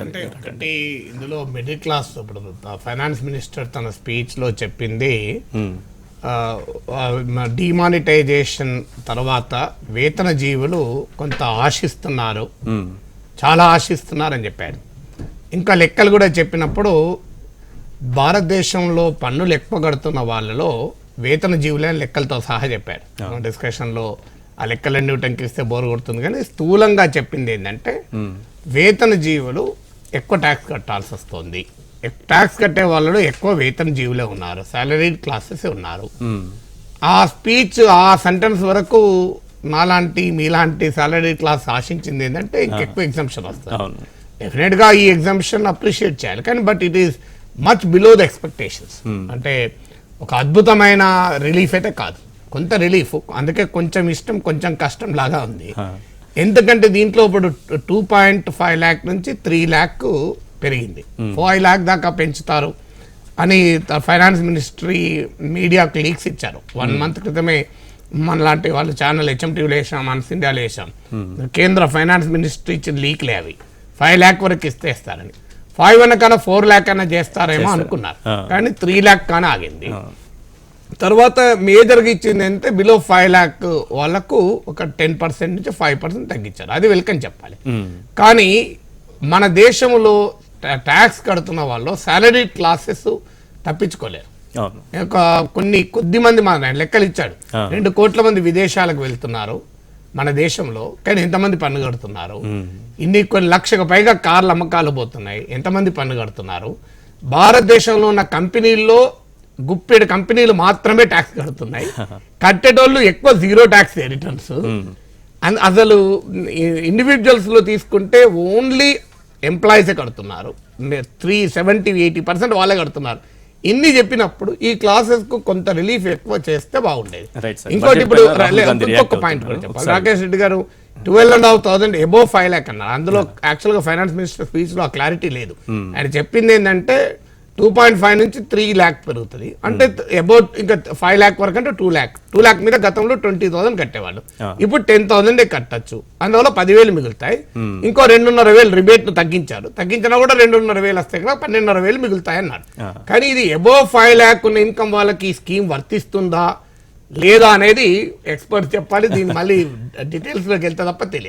అంటే ఒకటి ఇందులో మిడిల్ క్లాస్ ఇప్పుడు ఫైనాన్స్ మినిస్టర్ తన స్పీచ్ లో చెప్పింది డిమానిటైజేషన్ తర్వాత వేతన జీవులు కొంత ఆశిస్తున్నారు, చాలా ఆశిస్తున్నారు అని చెప్పాడు. ఇంకా లెక్కలు కూడా చెప్పినప్పుడు భారతదేశంలో పన్నులు ఎక్కువ కడుతున్న వాళ్ళలో వేతన జీవులే లెక్కలతో సహా చెప్పాడు. డిస్కషన్లో ఆ లెక్కలన్నీ టంకిస్తే బోర్ కొడుతుంది, కానీ స్థూలంగా చెప్పింది ఏంటంటే వేతన జీవులు ఎక్కువ ట్యాక్స్ కట్టాల్సి వస్తుంది. ట్యాక్స్ కట్టే వాళ్ళు ఎక్కువ వేతన జీవులే ఉన్నారు, సాలరీడ్ క్లాసెస్ ఉన్నారు. ఆ స్పీచ్ ఆ సెంటెన్స్ వరకు నాలాంటి మీలాంటి సాలరీ క్లాస్ ఆశించింది ఏంటంటే ఇంకెక్కువ ఎగ్జామ్షన్ వస్తుంది. డెఫినెట్ గా ఈ ఎగ్జామ్షన్ అప్రిషియేట్ చేయాలి, కానీ but it is much below the expectations. అంటే ఒక అద్భుతమైన రిలీఫ్ అయితే కాదు, కొంత రిలీఫ్. అందుకే కొంచెం ఇష్టం కొంచెం కష్టం లాగా ఉంది. ఎందుకంటే దీంట్లో ఇప్పుడు 2.5 lakh నుంచి 3 lakh పెరిగింది, 5 lakh దాకా పెంచుతారు అని ఫైనాన్స్ మినిస్ట్రీ మీడియాకు లీక్స్ ఇచ్చారు. 1 month క్రితమే మనలాంటి వాళ్ళు ఛానల్ HMTVలో వేసాం, మనస్ ఇండియాలో వేసాం. కేంద్ర ఫైనాన్స్ మినిస్ట్రీ ఇచ్చిన లీక్లే అవి. 5 lakh వరకు ఇస్తారని. 5 కన్నా 4 lakh అన్నా చేస్తారేమో అనుకున్నారు, కానీ 3 lakh కానీ ఆగింది. తర్వాత మేజర్గా ఇచ్చింది అంటే బిలో 5 lakh వాళ్ళకు ఒక 10% నుంచి 5% తగ్గించారు. అది వెల్కమ్ చెప్పాలి. కానీ మన దేశంలో ట్యాక్స్ కడుతున్న వాళ్ళు సాలరీ క్లాసెస్ తప్పించుకోలేరు. కొద్ది మంది మన లెక్కలు ఇచ్చాడు, 2 కోట్ల మంది విదేశాలకు వెళ్తున్నారు మన దేశంలో, కానీ ఎంతమంది పన్ను కడుతున్నారు? కొన్ని లక్షకు పైగా కార్ల అమ్మకాలు పోతున్నాయి, ఎంతమంది పన్ను కడుతున్నారు? భారతదేశంలో ఉన్న కంపెనీల్లో గుప్పెడు కంపెనీలు మాత్రమే ట్యాక్స్ కడుతున్నాయి, కట్టేటోళ్ళు ఎక్కువ జీరో ట్యాక్స్ రిటర్న్స్. అసలు ఇండివిజువల్స్ లో తీసుకుంటే ఓన్లీ ఎంప్లాయీసే కడుతున్నారు, 70-80% వాళ్ళే కడుతున్నారు. ఇన్ని చెప్పినప్పుడు ఈ క్లాసెస్ కు కొంత రిలీఫ్ ఎక్కువ చేస్తే బాగుండేది. ఇంకోటి ఇప్పుడు ఇంకొక పాయింట్ కూడా చెప్పాలి. రాకేష్ రెడ్డి గారు 12,500 అబోవ్ 5 lakh అన్నారు. అందులో యాక్చువల్ గా ఫైనాన్స్ మినిస్టర్ స్పీచ్ లో ఆ క్లారిటీ లేదు. ఆయన చెప్పింది ఏంటంటే 2.5 నుంచి 3 lakh పెరుగుతుంది, అంటే అబౌట్ ఇంకా 5 lakh వరకు అంటే 2 lakh మీద గతంలో 20,000 కట్టేవాళ్ళు, ఇప్పుడు 10,000 కట్టచ్చు. అందువల్ల 10,000 మిగులుతాయి. ఇంకో 2,500 రిబేట్ ను తగ్గించినా కూడా 2,500 వస్తాయి కదా, 12,500 మిగులుతాయి అన్నారు. కానీ ఇది అబోవ్ 5 lakh ఉన్న ఇన్కమ్ వాళ్ళకి ఈ స్కీమ్ వర్తిస్తుందా లేదా అనేది ఎక్స్పర్ట్స్ చెప్పాలి. దీన్ని మళ్ళీ డీటెయిల్స్ లోకి వెళ్తే తప్ప తెలియదు.